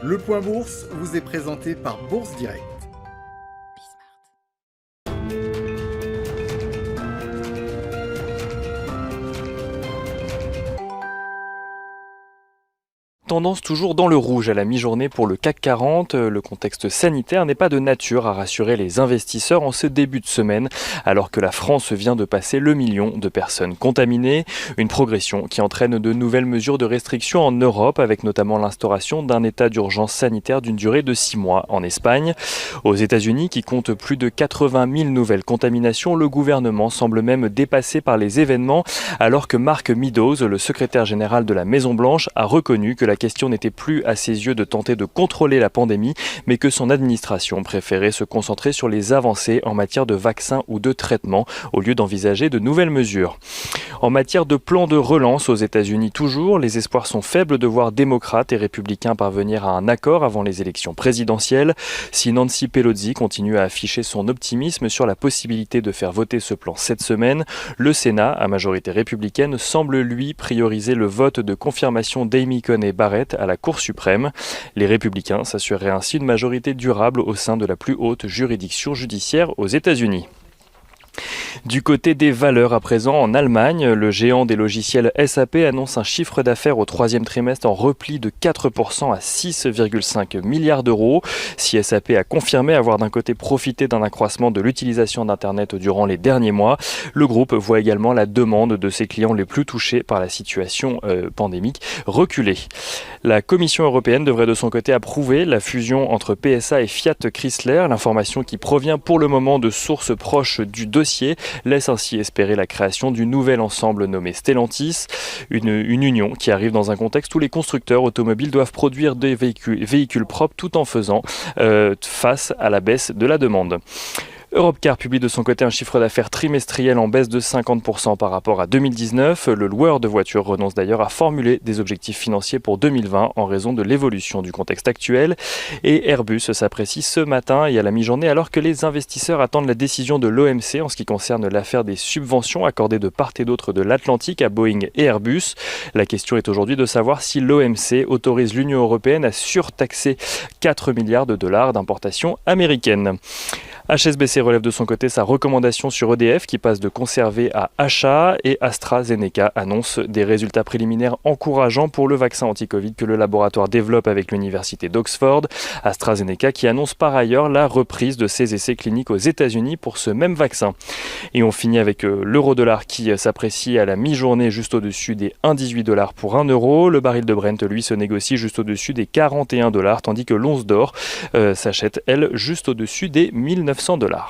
Le Point Bourse vous est présenté par Bourse Direct. Tendance toujours dans le rouge à la mi-journée pour le CAC 40. Le contexte sanitaire n'est pas de nature à rassurer les investisseurs en ce début de semaine, alors que la France vient de passer le million de personnes contaminées. Une progression qui entraîne de nouvelles mesures de restriction en Europe, avec notamment l'instauration d'un état d'urgence sanitaire d'une durée de 6 mois en Espagne. Aux États-Unis, qui comptent plus de 80 000 nouvelles contaminations, le gouvernement semble même dépassé par les événements, alors que Mark Meadows, le secrétaire général de la Maison-Blanche, a reconnu que la question n'était plus à ses yeux de tenter de contrôler la pandémie, mais que son administration préférait se concentrer sur les avancées en matière de vaccins ou de traitements, au lieu d'envisager de nouvelles mesures. En matière de plan de relance aux États-Unis toujours, les espoirs sont faibles de voir démocrates et républicains parvenir à un accord avant les élections présidentielles. Si Nancy Pelosi continue à afficher son optimisme sur la possibilité de faire voter ce plan cette semaine, le Sénat, à majorité républicaine, semble lui prioriser le vote de confirmation d'Amy Coney Barrett à la Cour suprême. Les républicains s'assureraient ainsi une majorité durable au sein de la plus haute juridiction judiciaire aux États-Unis. Du côté des valeurs à présent, en Allemagne, le géant des logiciels SAP annonce un chiffre d'affaires au troisième trimestre en repli de 4% à 6,5 milliards d'euros. Si SAP a confirmé avoir d'un côté profité d'un accroissement de l'utilisation d'Internet durant les derniers mois, le groupe voit également la demande de ses clients les plus touchés par la situation pandémique reculer. La Commission européenne devrait de son côté approuver la fusion entre PSA et Fiat Chrysler. L'information qui provient pour le moment de sources proches du dossier laisse ainsi espérer la création du nouvel ensemble nommé Stellantis, une union qui arrive dans un contexte où les constructeurs automobiles doivent produire des véhicules propres tout en faisant face à la baisse de la demande. Europcar publie de son côté un chiffre d'affaires trimestriel en baisse de 50% par rapport à 2019. Le loueur de voitures renonce d'ailleurs à formuler des objectifs financiers pour 2020 en raison de l'évolution du contexte actuel. Et Airbus s'apprécie ce matin et à la mi-journée alors que les investisseurs attendent la décision de l'OMC en ce qui concerne l'affaire des subventions accordées de part et d'autre de l'Atlantique à Boeing et Airbus. La question est aujourd'hui de savoir si l'OMC autorise l'Union européenne à surtaxer 4 milliards de dollars d'importations américaines. HSBC relève de son côté sa recommandation sur EDF qui passe de conserver à achat et AstraZeneca annonce des résultats préliminaires encourageants pour le vaccin anti-Covid que le laboratoire développe avec l'université d'Oxford. AstraZeneca qui annonce par ailleurs la reprise de ses essais cliniques aux États-Unis pour ce même vaccin. Et on finit avec l'euro-dollar qui s'apprécie à la mi-journée juste au-dessus des 1,18 $ pour 1 euro. Le baril de Brent, lui, se négocie juste au-dessus des 41 $, tandis que l'once d'or s'achète, elle, juste au-dessus des 1900 $.